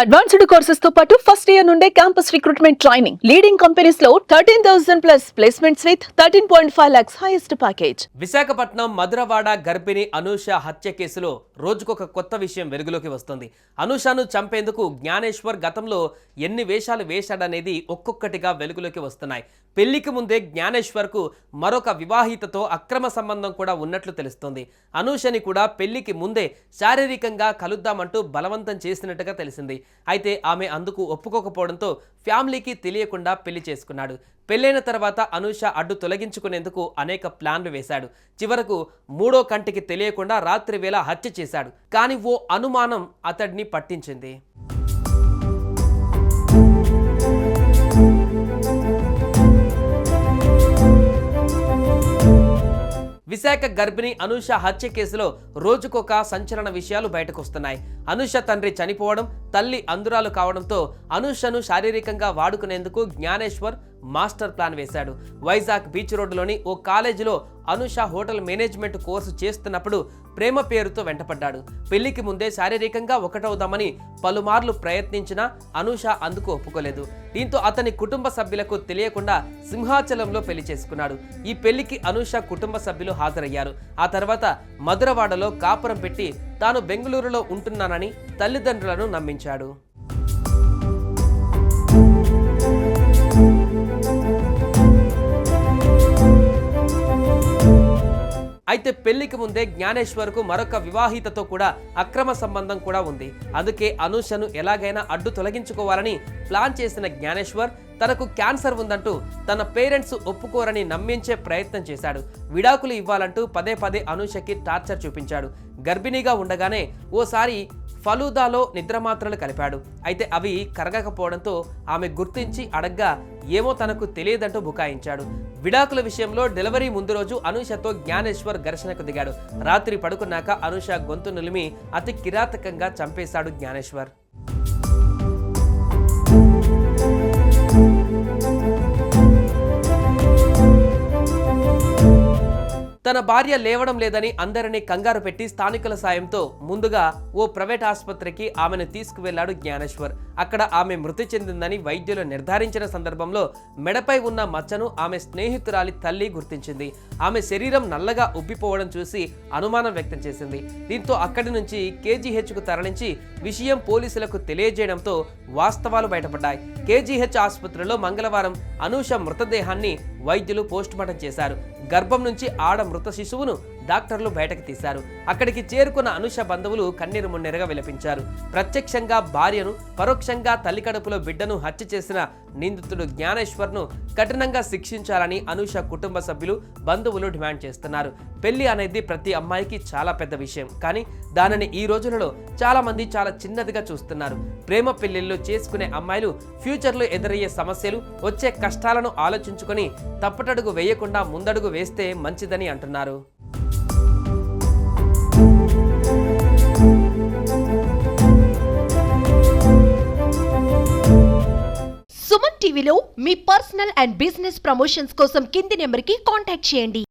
Advanced courses తో పాటు first year నుండే campus recruitment training leading companies లో 13,000+ placements with 13.5 lakhs highest package. Visakhapatnam Madhurawada గర్భిణి అనూష హత్య కేసులో రోజుకొక కొత్త విషయం వెలుగులోకి వస్తుంది. అనూషను చంపేందుకు జ్ఞానేశ్వర్ గతంలో ఎన్ని వేషాలు వేశాడనేది ఒక్కొక్కటిగా వెలుగులోకి వస్తున్నాయి. పెళ్లికి ముందే జ్ఞానేశ్వర్కు మరొక వివాహితతో అక్రమ సంబంధం కూడా ఉన్నట్లు తెలుస్తోంది. అనూషని కూడా పెళ్లికి ముందే శారీరకంగా కలుద్దామంటూ బలవంతం చేసినట్టుగా తెలిసింది. అయితే ఆమె అందుకు ఒప్పుకోకపోవడంతో ఫ్యామిలీకి తెలియకుండా పెళ్లి చేసుకున్నాడు. పెళ్లైన తర్వాత అనూష అడ్డు తొలగించుకునేందుకు అనేక ప్లాన్లు వేశాడు. చివరకు మూడో కంటికి తెలియకుండా రాత్రి వేళ హత్య చేశాడు. కానీ ఓ అనుమానం అతడిని పట్టించింది. విశాఖ గర్భిణి అనూష హత్య కేసులో రోజుకొక సంచలన విషయాలు బయటకు వస్తున్నాయి. అనూష తండ్రి చనిపోవడం, తల్లి అందురాలు కావడంతో అనూషను శారీరకంగా వాడుకునేందుకు జ్ఞానేశ్వర్ మాస్టర్ ప్లాన్ వేశాడు. వైజాగ్ బీచ్ రోడ్డులోని ఓ కాలేజీలో అనూష హోటల్ మేనేజ్మెంట్ కోర్సు చేస్తున్నప్పుడు ప్రేమ పేరుతో వెంటపడ్డాడు. పెళ్లికి ముందే శారీరకంగా ఒకటవుదామని పలుమార్లు ప్రయత్నించినా అనూష అందుకు ఒప్పుకోలేదు. దీంతో అతని కుటుంబ సభ్యులకు తెలియకుండా సింహాచలంలో పెళ్లి చేసుకున్నాడు. ఈ పెళ్లికి అనూష కుటుంబ సభ్యులు హాజరయ్యారు. ఆ తర్వాత మధురవాడలో కాపురం పెట్టి తాను బెంగళూరులో ఉంటున్నానని తల్లిదండ్రులను నమ్మించాడు. అయితే పెళ్లికి ముందే జ్ఞానేశ్వర్కు మరొక వివాహితతో కూడా అక్రమ సంబంధం కూడా ఉంది. అందుకే అనూషను ఎలాగైనా అడ్డు తొలగించుకోవాలని ప్లాన్ చేసిన జ్ఞానేశ్వర్ తనకు క్యాన్సర్ ఉందంటూ తన పేరెంట్స్ ఒప్పుకోరని నమ్మించే ప్రయత్నం చేశాడు. విడాకులు ఇవ్వాలంటూ పదే పదే అనూషకి టార్చర్ చూపించాడు. గర్భిణీగా ఉండగానే ఓసారి ఫలూదాలో నిద్రమాత్రలు కలిపాడు. అయితే అవి కరగకపోవడంతో ఆమె గుర్తించి అడగ్గా ఏమో తనకు తెలియదంటూ బుకాయించాడు. విడాకుల విషయంలో డెలివరీ ముందు రోజు అనూషతో జ్ఞానేశ్వర్ ఘర్షణకు దిగాడు. రాత్రి పడుకున్నాక అనూష గొంతు నులిమి అతి కిరాతకంగా చంపేశాడు జ్ఞానేశ్వర్. తన భార్య లేవడం లేదని అందరినీ కంగారు పెట్టి స్థానికుల సాయంతో ముందుగా ఓ ప్రైవేట్ ఆసుపత్రికి ఆమెను తీసుకువెళ్లాడు జ్ఞానేశ్వర్. అక్కడ ఆమె మృతి చెందిందని వైద్యులు నిర్ధారించిన సందర్భంలో మెడపై ఉన్న మచ్చను ఆమె స్నేహితురాలి తల్లి గుర్తించింది. ఆమె శరీరం నల్లగా ఉబ్బిపోవడం చూసి అనుమానం వ్యక్తం చేసింది. దీంతో అక్కడి నుంచి కేజీహెచ్కు తరలించి విషయం పోలీసులకు తెలియజేయడంతో వాస్తవాలు బయటపడ్డాయి. కేజీహెచ్ ఆసుపత్రిలో మంగళవారం అనూష మృతదేహాన్ని వైద్యులు పోస్టుమార్టం చేశారు. గర్భం నుంచి ఆడ మృత శిశువును డాక్టర్లు బయటకు తీశారు. అక్కడికి చేరుకున్న అనూష బంధువులు కన్నీరు మున్నీరుగా విలపించారు. ప్రత్యక్షంగా భార్యను, పరోక్షంగా తల్లి కడుపులో బిడ్డను హత్య చేసిన నిందితుడు జ్ఞానేశ్వర్ను కఠినంగా శిక్షించాలని అనూష కుటుంబ సభ్యులు, బంధువులు డిమాండ్ చేస్తున్నారు. పెళ్లి అనేది ప్రతి అమ్మాయికి చాలా పెద్ద విషయం. కానీ దానిని ఈ రోజులలో చాలా మంది చాలా చిన్నదిగా చూస్తున్నారు. ప్రేమ పెళ్లిళ్ళు చేసుకునే అమ్మాయిలు ఫ్యూచర్లో ఎదురయ్యే సమస్యలు, వచ్చే కష్టాలను ఆలోచించుకొని తప్పటడుగు వేయకుండా ముందడుగు వేస్తే మంచిదని అంటున్నారు. సుమన్ టీవీలో మీ పర్సనల్ అండ్ బిజినెస్ ప్రమోషన్స్ కోసం కింది నెంబర్కి కాంటాక్ట్ చేయండి.